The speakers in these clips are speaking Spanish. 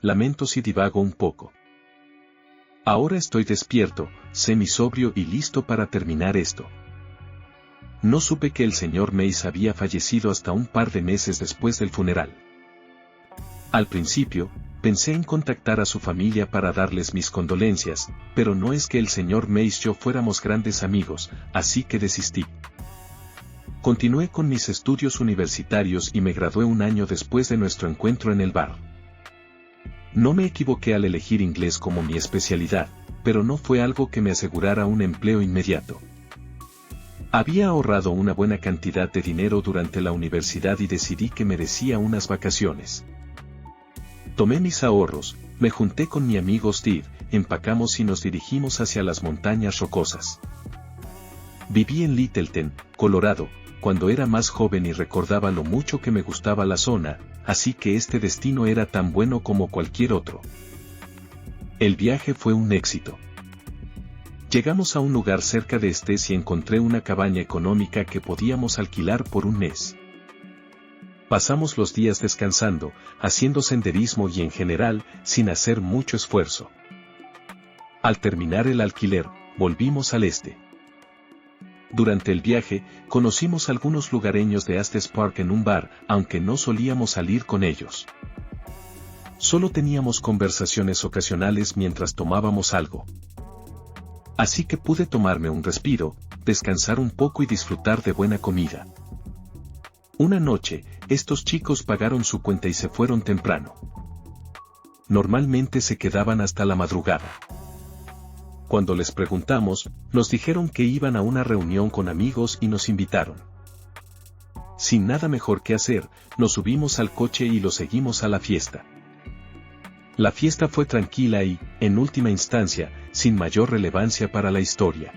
lamento si divago un poco. Ahora estoy despierto, semisobrio y listo para terminar esto. No supe que el señor Mays había fallecido hasta un par de meses después del funeral. Al principio, pensé en contactar a su familia para darles mis condolencias, pero no es que el señor Mays y yo fuéramos grandes amigos, así que desistí. Continué con mis estudios universitarios y me gradué un año después de nuestro encuentro en el bar. No me equivoqué al elegir inglés como mi especialidad, pero no fue algo que me asegurara un empleo inmediato. Había ahorrado una buena cantidad de dinero durante la universidad y decidí que merecía unas vacaciones. Tomé mis ahorros, me junté con mi amigo Steve, empacamos y nos dirigimos hacia las montañas rocosas. Viví en Littleton, Colorado, cuando era más joven y recordaba lo mucho que me gustaba la zona, así que este destino era tan bueno como cualquier otro. El viaje fue un éxito. Llegamos a un lugar cerca de Estes y encontré una cabaña económica que podíamos alquilar por un mes. Pasamos los días descansando, haciendo senderismo y en general, sin hacer mucho esfuerzo. Al terminar el alquiler, volvimos al este. Durante el viaje, conocimos algunos lugareños de Estes Park en un bar, aunque no solíamos salir con ellos. Solo teníamos conversaciones ocasionales mientras tomábamos algo. Así que pude tomarme un respiro, descansar un poco y disfrutar de buena comida. Una noche, estos chicos pagaron su cuenta y se fueron temprano. Normalmente se quedaban hasta la madrugada. Cuando les preguntamos, nos dijeron que iban a una reunión con amigos y nos invitaron. Sin nada mejor que hacer, nos subimos al coche y los seguimos a la fiesta. La fiesta fue tranquila y, en última instancia, sin mayor relevancia para la historia.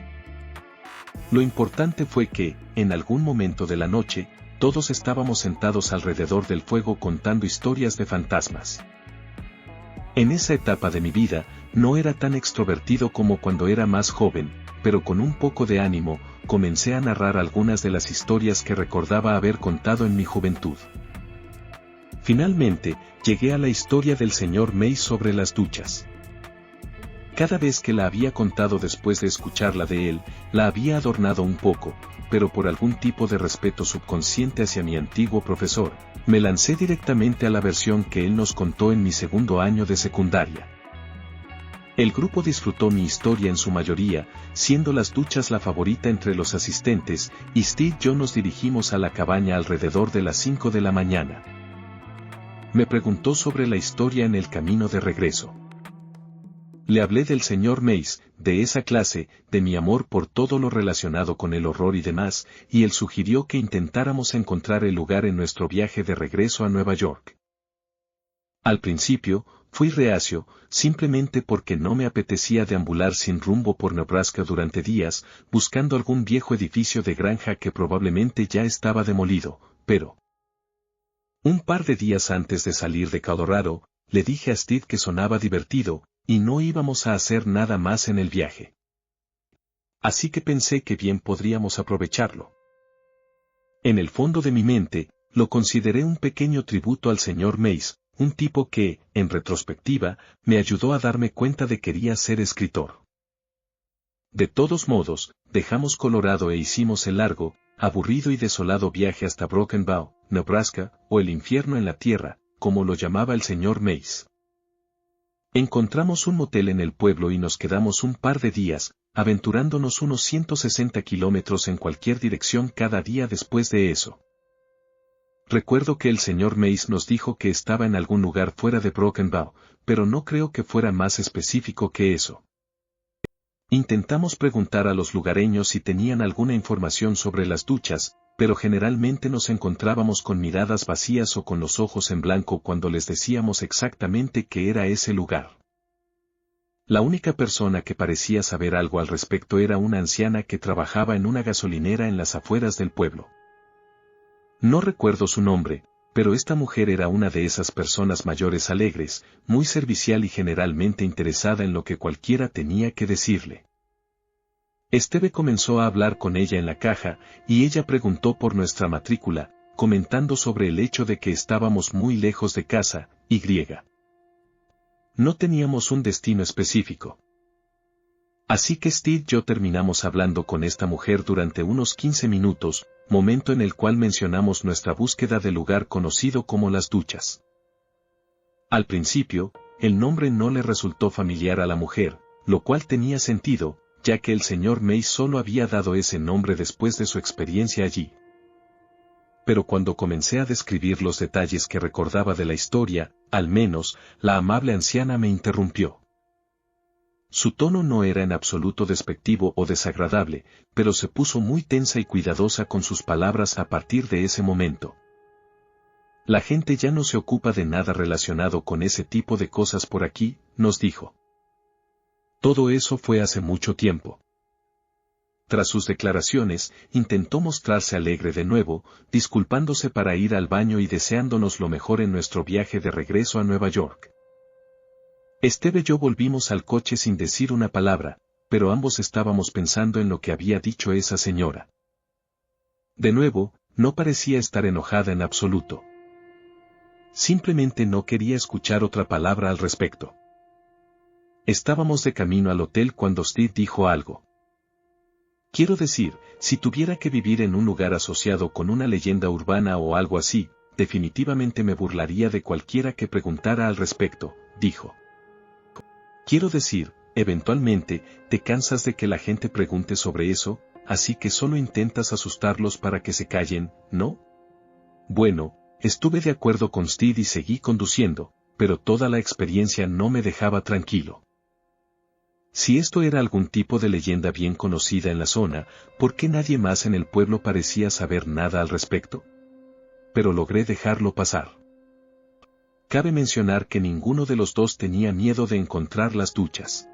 Lo importante fue que, en algún momento de la noche, todos estábamos sentados alrededor del fuego contando historias de fantasmas. En esa etapa de mi vida, no era tan extrovertido como cuando era más joven, pero con un poco de ánimo, comencé a narrar algunas de las historias que recordaba haber contado en mi juventud. Finalmente, llegué a la historia del señor Mays sobre las duchas. Cada vez que la había contado después de escucharla de él, la había adornado un poco, pero por algún tipo de respeto subconsciente hacia mi antiguo profesor, me lancé directamente a la versión que él nos contó en mi segundo año de secundaria. El grupo disfrutó mi historia en su mayoría, siendo las duchas la favorita entre los asistentes, y Steve y yo nos dirigimos a la cabaña alrededor de las 5 de la mañana. Me preguntó sobre la historia en el camino de regreso. Le hablé del señor Mays, de esa clase, de mi amor por todo lo relacionado con el horror y demás, y él sugirió que intentáramos encontrar el lugar en nuestro viaje de regreso a Nueva York. Al principio, fui reacio, simplemente porque no me apetecía deambular sin rumbo por Nebraska durante días, buscando algún viejo edificio de granja que probablemente ya estaba demolido, pero... Un par de días antes de salir de Colorado, le dije a Steve que sonaba divertido, y no íbamos a hacer nada más en el viaje. Así que pensé que bien podríamos aprovecharlo. En el fondo de mi mente, lo consideré un pequeño tributo al señor Mays, un tipo que, en retrospectiva, me ayudó a darme cuenta de que quería ser escritor. De todos modos, dejamos Colorado e hicimos el largo, aburrido y desolado viaje hasta Broken Bow, Nebraska, o el infierno en la tierra, como lo llamaba el señor Mays. Encontramos un motel en el pueblo y nos quedamos un par de días, aventurándonos unos 160 kilómetros en cualquier dirección cada día después de eso. Recuerdo que el señor Mays nos dijo que estaba en algún lugar fuera de Broken Bow, pero no creo que fuera más específico que eso. Intentamos preguntar a los lugareños si tenían alguna información sobre las duchas, pero generalmente nos encontrábamos con miradas vacías o con los ojos en blanco cuando les decíamos exactamente qué era ese lugar. La única persona que parecía saber algo al respecto era una anciana que trabajaba en una gasolinera en las afueras del pueblo. No recuerdo su nombre, pero esta mujer era una de esas personas mayores alegres, muy servicial y generalmente interesada en lo que cualquiera tenía que decirle. Steve comenzó a hablar con ella en la caja, y ella preguntó por nuestra matrícula, comentando sobre el hecho de que estábamos muy lejos de casa, y. No teníamos un destino específico. Así que Steve y yo terminamos hablando con esta mujer durante unos 15 minutos, momento en el cual mencionamos nuestra búsqueda del lugar conocido como las duchas. Al principio, el nombre no le resultó familiar a la mujer, lo cual tenía sentido, ya que el señor Mays solo había dado ese nombre después de su experiencia allí. Pero cuando comencé a describir los detalles que recordaba de la historia, al menos, la amable anciana me interrumpió. Su tono no era en absoluto despectivo o desagradable, pero se puso muy tensa y cuidadosa con sus palabras a partir de ese momento. La gente ya no se ocupa de nada relacionado con ese tipo de cosas por aquí, nos dijo. Todo eso fue hace mucho tiempo. Tras sus declaraciones, intentó mostrarse alegre de nuevo, disculpándose para ir al baño y deseándonos lo mejor en nuestro viaje de regreso a Nueva York. Esteve y yo volvimos al coche sin decir una palabra, pero ambos estábamos pensando en lo que había dicho esa señora. De nuevo, no parecía estar enojada en absoluto. Simplemente no quería escuchar otra palabra al respecto. Estábamos de camino al hotel cuando Steve dijo algo. Quiero decir, si tuviera que vivir en un lugar asociado con una leyenda urbana o algo así, definitivamente me burlaría de cualquiera que preguntara al respecto, dijo. Quiero decir, eventualmente, te cansas de que la gente pregunte sobre eso, así que solo intentas asustarlos para que se callen, ¿no? Bueno, estuve de acuerdo con Steve y seguí conduciendo, pero toda la experiencia no me dejaba tranquilo. Si esto era algún tipo de leyenda bien conocida en la zona, ¿por qué nadie más en el pueblo parecía saber nada al respecto? Pero logré dejarlo pasar. Cabe mencionar que ninguno de los dos tenía miedo de encontrar las duchas.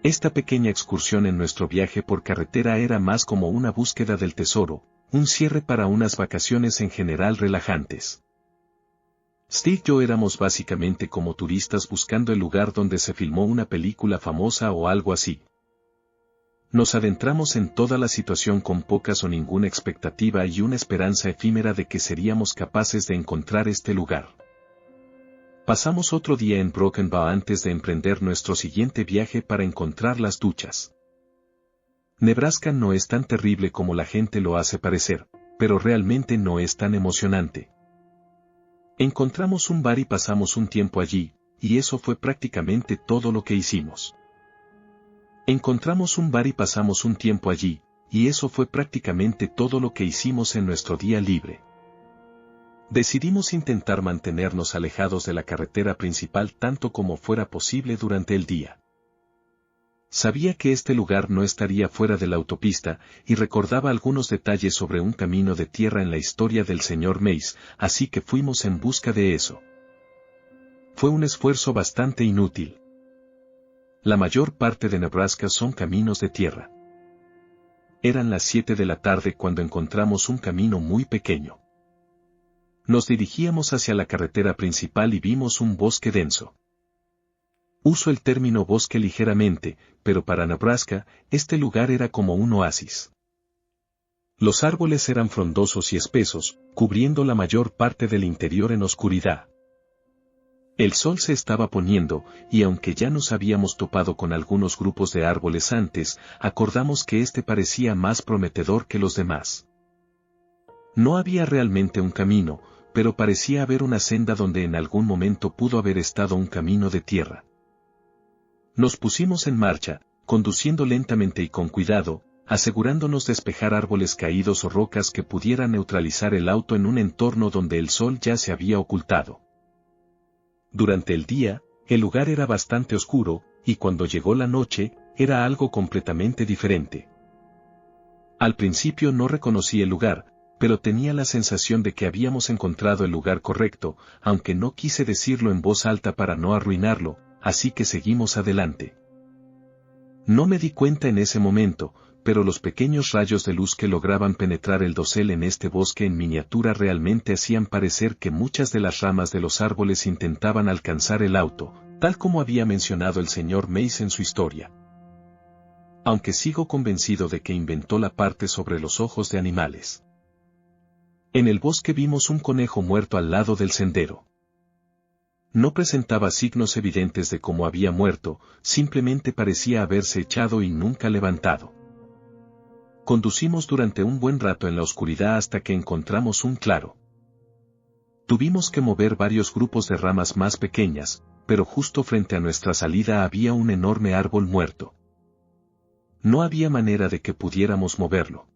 Esta pequeña excursión en nuestro viaje por carretera era más como una búsqueda del tesoro, un cierre para unas vacaciones en general relajantes. Steve y yo éramos básicamente como turistas buscando el lugar donde se filmó una película famosa o algo así. Nos adentramos en toda la situación con pocas o ninguna expectativa y una esperanza efímera de que seríamos capaces de encontrar este lugar. Pasamos otro día en Broken Bow antes de emprender nuestro siguiente viaje para encontrar las duchas. Nebraska no es tan terrible como la gente lo hace parecer, pero realmente no es tan emocionante. Encontramos un bar y pasamos un tiempo allí, y eso fue prácticamente todo lo que hicimos. Encontramos un bar y pasamos un tiempo allí, y eso fue prácticamente todo lo que hicimos en nuestro día libre. Decidimos intentar mantenernos alejados de la carretera principal tanto como fuera posible durante el día. Sabía que este lugar no estaría fuera de la autopista, y recordaba algunos detalles sobre un camino de tierra en la historia del señor Mays, así que fuimos en busca de eso. Fue un esfuerzo bastante inútil. La mayor parte de Nebraska son caminos de tierra. Eran las 7 de la tarde cuando encontramos un camino muy pequeño. Nos dirigíamos hacia la carretera principal y vimos un bosque denso. Uso el término bosque ligeramente, pero para Nebraska, este lugar era como un oasis. Los árboles eran frondosos y espesos, cubriendo la mayor parte del interior en oscuridad. El sol se estaba poniendo, y aunque ya nos habíamos topado con algunos grupos de árboles antes, acordamos que este parecía más prometedor que los demás. No había realmente un camino, pero parecía haber una senda donde en algún momento pudo haber estado un camino de tierra. Nos pusimos en marcha, conduciendo lentamente y con cuidado, asegurándonos de despejar árboles caídos o rocas que pudieran neutralizar el auto en un entorno donde el sol ya se había ocultado. Durante el día, el lugar era bastante oscuro, y cuando llegó la noche, era algo completamente diferente. Al principio no reconocí el lugar, pero tenía la sensación de que habíamos encontrado el lugar correcto, aunque no quise decirlo en voz alta para no arruinarlo, así que seguimos adelante. No me di cuenta en ese momento, pero los pequeños rayos de luz que lograban penetrar el dosel en este bosque en miniatura realmente hacían parecer que muchas de las ramas de los árboles intentaban alcanzar el auto, tal como había mencionado el señor Mays en su historia. Aunque sigo convencido de que inventó la parte sobre los ojos de animales. En el bosque vimos un conejo muerto al lado del sendero. No presentaba signos evidentes de cómo había muerto, simplemente parecía haberse echado y nunca levantado. Conducimos durante un buen rato en la oscuridad hasta que encontramos un claro. Tuvimos que mover varios grupos de ramas más pequeñas, pero justo frente a nuestra salida había un enorme árbol muerto. No había manera de que pudiéramos moverlo.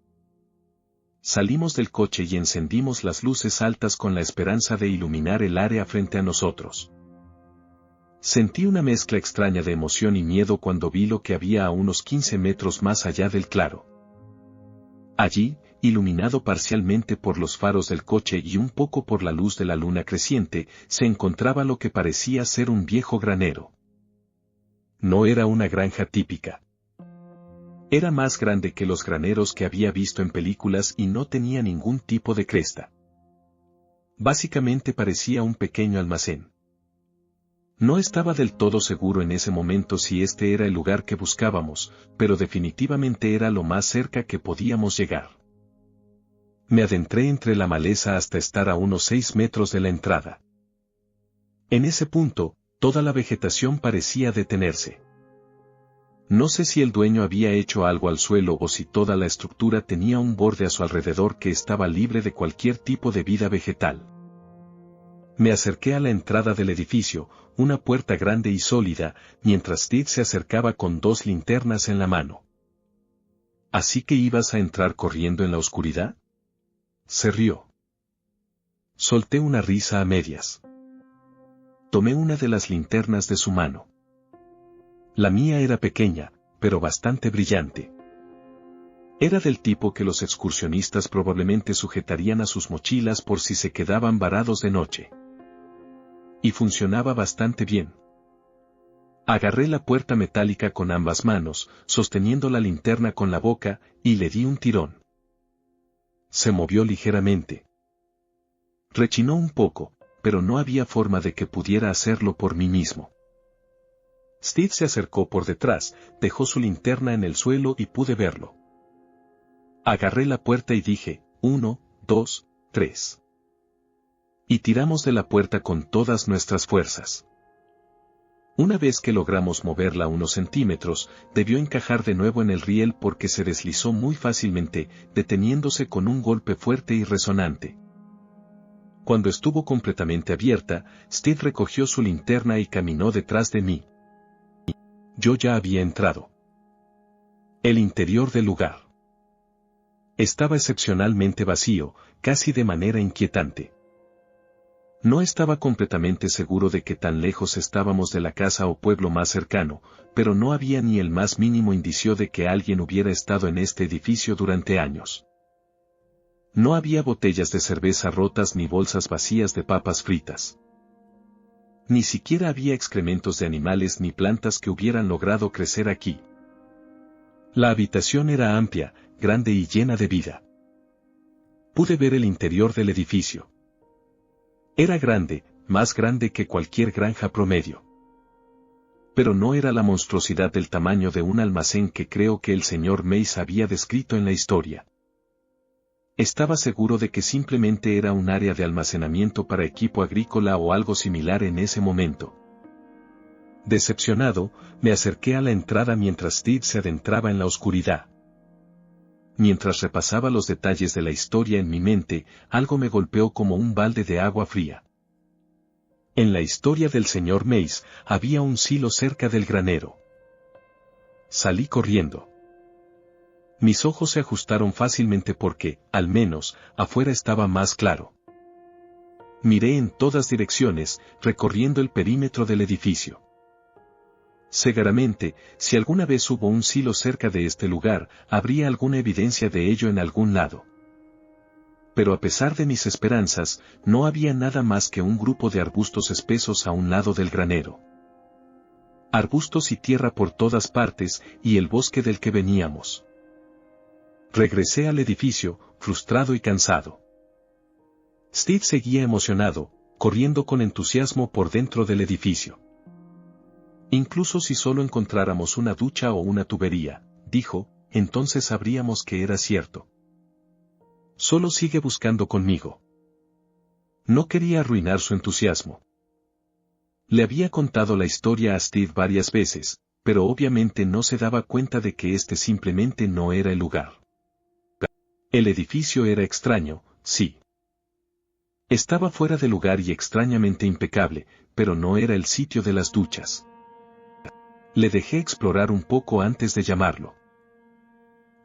Salimos del coche y encendimos las luces altas con la esperanza de iluminar el área frente a nosotros. Sentí una mezcla extraña de emoción y miedo cuando vi lo que había a unos 15 metros más allá del claro. Allí, iluminado parcialmente por los faros del coche y un poco por la luz de la luna creciente, se encontraba lo que parecía ser un viejo granero. No era una granja típica. Era más grande que los graneros que había visto en películas y no tenía ningún tipo de cresta. Básicamente parecía un pequeño almacén. No estaba del todo seguro en ese momento si este era el lugar que buscábamos, pero definitivamente era lo más cerca que podíamos llegar. Me adentré entre la maleza hasta estar a unos 6 metros de la entrada. En ese punto, toda la vegetación parecía detenerse. No sé si el dueño había hecho algo al suelo o si toda la estructura tenía un borde a su alrededor que estaba libre de cualquier tipo de vida vegetal. Me acerqué a la entrada del edificio, una puerta grande y sólida, mientras Steve se acercaba con 2 linternas en la mano. ¿Así que ibas a entrar corriendo en la oscuridad? Se rió. Solté una risa a medias. Tomé una de las linternas de su mano. La mía era pequeña, pero bastante brillante. Era del tipo que los excursionistas probablemente sujetarían a sus mochilas por si se quedaban varados de noche. Y funcionaba bastante bien. Agarré la puerta metálica con ambas manos, sosteniendo la linterna con la boca, y le di un tirón. Se movió ligeramente. Rechinó un poco, pero no había forma de que pudiera hacerlo por mí mismo. Steve se acercó por detrás, dejó su linterna en el suelo y pude verlo. Agarré la puerta y dije, 1, 2, 3. Y tiramos de la puerta con todas nuestras fuerzas. Una vez que logramos moverla unos centímetros, debió encajar de nuevo en el riel porque se deslizó muy fácilmente, deteniéndose con un golpe fuerte y resonante. Cuando estuvo completamente abierta, Steve recogió su linterna y caminó detrás de mí. Yo ya había entrado. El interior del lugar estaba excepcionalmente vacío, casi de manera inquietante. No estaba completamente seguro de qué tan lejos estábamos de la casa o pueblo más cercano, pero no había ni el más mínimo indicio de que alguien hubiera estado en este edificio durante años. No había botellas de cerveza rotas ni bolsas vacías de papas fritas. Ni siquiera había excrementos de animales ni plantas que hubieran logrado crecer aquí. La habitación era amplia, grande y llena de vida. Pude ver el interior del edificio. Era grande, más grande que cualquier granja promedio. Pero no era la monstruosidad del tamaño de un almacén que creo que el señor Mace había descrito en la historia. Estaba seguro de que simplemente era un área de almacenamiento para equipo agrícola o algo similar en ese momento. Decepcionado, me acerqué a la entrada mientras Steve se adentraba en la oscuridad. Mientras repasaba los detalles de la historia en mi mente, algo me golpeó como un balde de agua fría. En la historia del señor Mace, había un silo cerca del granero. Salí corriendo. Mis ojos se ajustaron fácilmente porque, al menos, afuera estaba más claro. Miré en todas direcciones, recorriendo el perímetro del edificio. Seguramente, si alguna vez hubo un silo cerca de este lugar, habría alguna evidencia de ello en algún lado. Pero a pesar de mis esperanzas, no había nada más que un grupo de arbustos espesos a un lado del granero. Arbustos y tierra por todas partes, y el bosque del que veníamos. Regresé al edificio, frustrado y cansado. Steve seguía emocionado, corriendo con entusiasmo por dentro del edificio. Incluso si solo encontráramos una ducha o una tubería, dijo, entonces sabríamos que era cierto. Solo sigue buscando conmigo. No quería arruinar su entusiasmo. Le había contado la historia a Steve varias veces, pero obviamente no se daba cuenta de que este simplemente no era el lugar. El edificio era extraño, sí. Estaba fuera de lugar y extrañamente impecable, pero no era el sitio de las duchas. Le dejé explorar un poco antes de llamarlo.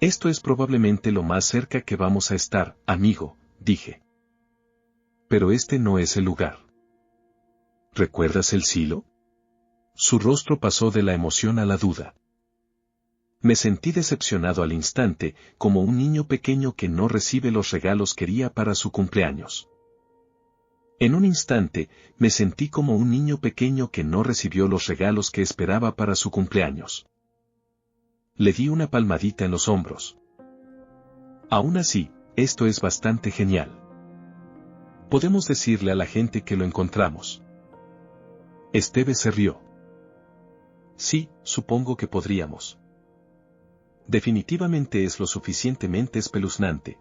Esto es probablemente lo más cerca que vamos a estar, amigo, dije. Pero este no es el lugar. ¿Recuerdas el silo? Su rostro pasó de la emoción a la duda. Me sentí decepcionado al instante, como un niño pequeño que no recibe los regalos que quería para su cumpleaños. En un instante, me sentí como un niño pequeño que no recibió los regalos que esperaba para su cumpleaños. Le di una palmadita en los hombros. Aún así, esto es bastante genial. Podemos decirle a la gente que lo encontramos. Steve se rió. Sí, supongo que podríamos. Definitivamente es lo suficientemente espeluznante.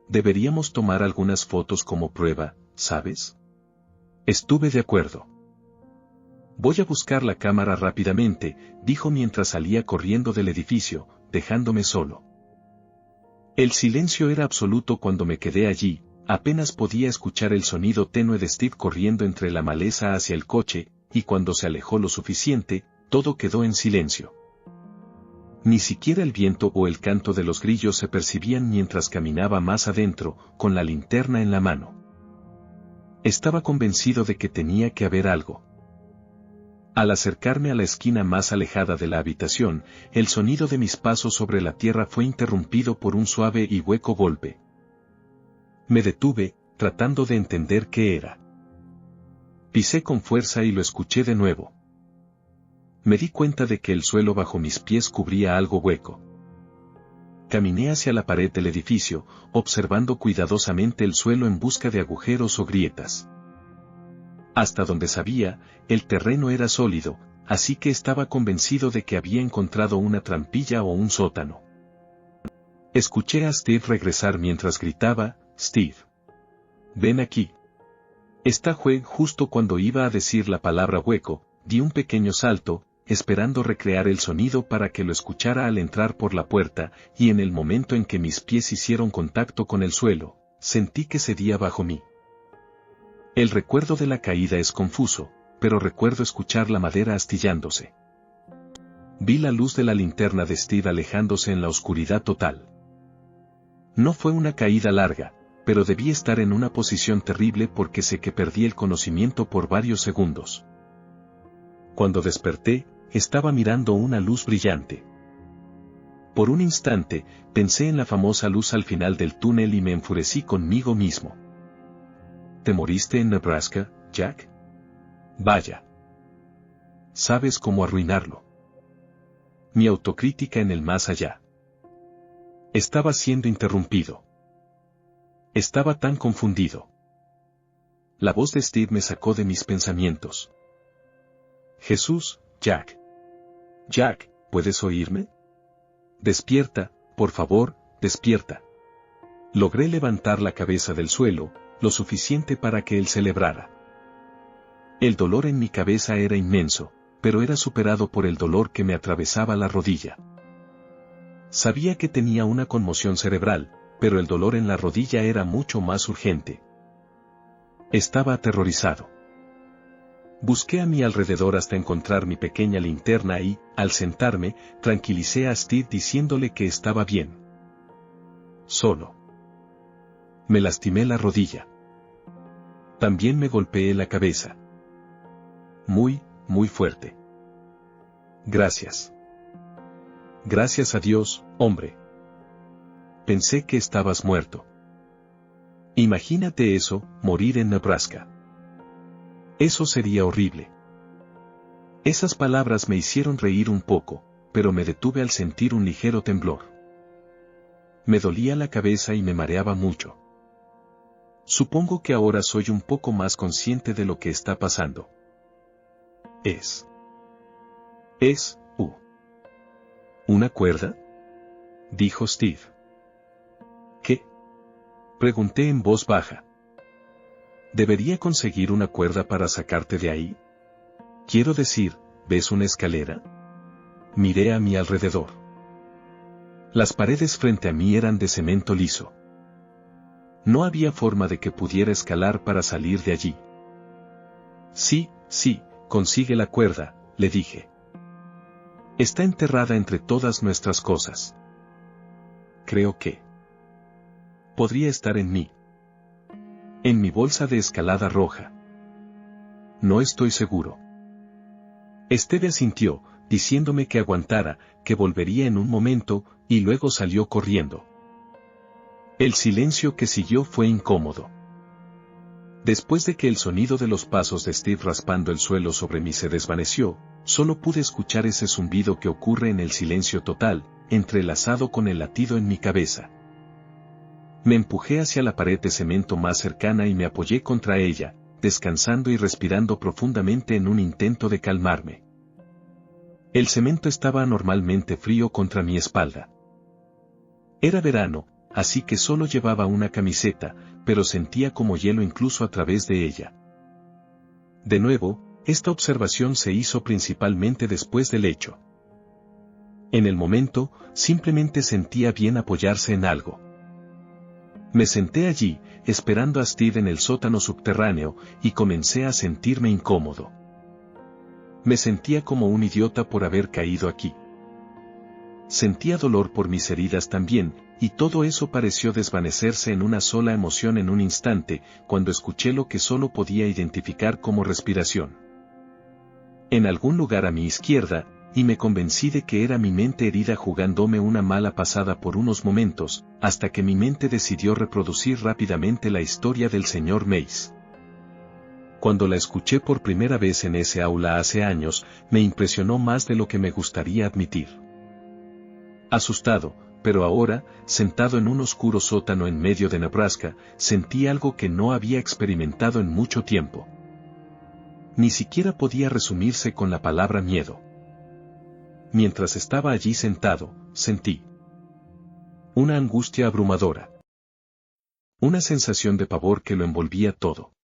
Deberíamos tomar algunas fotos como prueba, ¿sabes? Estuve de acuerdo. Voy a buscar la cámara rápidamente, dijo mientras salía corriendo del edificio, dejándome solo. El silencio era absoluto cuando me quedé allí, apenas podía escuchar el sonido tenue de Steve corriendo entre la maleza hacia el coche, y cuando se alejó lo suficiente, todo quedó en silencio. Ni siquiera el viento o el canto de los grillos se percibían mientras caminaba más adentro, con la linterna en la mano. Estaba convencido de que tenía que haber algo. Al acercarme a la esquina más alejada de la habitación, el sonido de mis pasos sobre la tierra fue interrumpido por un suave y hueco golpe. Me detuve, tratando de entender qué era. Pisé con fuerza y lo escuché de nuevo. Me di cuenta de que el suelo bajo mis pies cubría algo hueco. Caminé hacia la pared del edificio, observando cuidadosamente el suelo en busca de agujeros o grietas. Hasta donde sabía, el terreno era sólido, así que estaba convencido de que había encontrado una trampilla o un sótano. Escuché a Steve regresar mientras gritaba, «Steve. Ven aquí». Justo cuando iba a decir la palabra hueco, di un pequeño salto, esperando recrear el sonido para que lo escuchara al entrar por la puerta, y en el momento en que mis pies hicieron contacto con el suelo, sentí que cedía bajo mí. El recuerdo de la caída es confuso, pero recuerdo escuchar la madera astillándose. Vi la luz de la linterna de Steve alejándose en la oscuridad total. No fue una caída larga, pero debí estar en una posición terrible porque sé que perdí el conocimiento por varios segundos. Cuando desperté, estaba mirando una luz brillante. Por un instante, pensé en la famosa luz al final del túnel y me enfurecí conmigo mismo. ¿Te moriste en Nebraska, Jack? Vaya. ¿Sabes cómo arruinarlo? Mi autocrítica en el más allá. Estaba siendo interrumpido. Estaba tan confundido. La voz de Steve me sacó de mis pensamientos. Jesús, Jack. Jack, ¿puedes oírme? Despierta, por favor, despierta. Logré levantar la cabeza del suelo, lo suficiente para que él celebrara. El dolor en mi cabeza era inmenso, pero era superado por el dolor que me atravesaba la rodilla. Sabía que tenía una conmoción cerebral, pero el dolor en la rodilla era mucho más urgente. Estaba aterrorizado. Busqué a mi alrededor hasta encontrar mi pequeña linterna y, al sentarme, tranquilicé a Steve diciéndole que estaba bien. Solo. Me lastimé la rodilla. También me golpeé la cabeza. Muy, muy fuerte. Gracias. Gracias a Dios, hombre. Pensé que estabas muerto. Imagínate eso, morir en Nebraska. Eso sería horrible. Esas palabras me hicieron reír un poco, pero me detuve al sentir un ligero temblor. Me dolía la cabeza y me mareaba mucho. Supongo que ahora soy un poco más consciente de lo que está pasando. ¿Una cuerda? Dijo Steve. ¿Qué? Pregunté en voz baja. ¿Debería conseguir una cuerda para sacarte de ahí? Quiero decir, ¿ves una escalera? Miré a mi alrededor. Las paredes frente a mí eran de cemento liso. No había forma de que pudiera escalar para salir de allí. Sí, consigue la cuerda, le dije. Está enterrada entre todas nuestras cosas. Creo que podría estar en mí. En mi bolsa de escalada roja. No estoy seguro. Esteve asintió, diciéndome que aguantara, que volvería en un momento, y luego salió corriendo. El silencio que siguió fue incómodo. Después de que el sonido de los pasos de Steve raspando el suelo sobre mí se desvaneció, solo pude escuchar ese zumbido que ocurre en el silencio total, entrelazado con el latido en mi cabeza. Me empujé hacia la pared de cemento más cercana y me apoyé contra ella, descansando y respirando profundamente en un intento de calmarme. El cemento estaba anormalmente frío contra mi espalda. Era verano, así que solo llevaba una camiseta, pero sentía como hielo incluso a través de ella. De nuevo, esta observación se hizo principalmente después del hecho. En el momento, simplemente sentía bien apoyarse en algo. Me senté allí, esperando a Steve en el sótano subterráneo, y comencé a sentirme incómodo. Me sentía como un idiota por haber caído aquí. Sentía dolor por mis heridas también, y todo eso pareció desvanecerse en una sola emoción en un instante, cuando escuché lo que solo podía identificar como respiración. En algún lugar a mi izquierda, y me convencí de que era mi mente herida jugándome una mala pasada por unos momentos, hasta que mi mente decidió reproducir rápidamente la historia del señor Mace. Cuando la escuché por primera vez en ese aula hace años, me impresionó más de lo que me gustaría admitir. Asustado, pero ahora, sentado en un oscuro sótano en medio de Nebraska, sentí algo que no había experimentado en mucho tiempo. Ni siquiera podía resumirse con la palabra miedo. Mientras estaba allí sentado, sentí una angustia abrumadora. Una sensación de pavor que lo envolvía todo.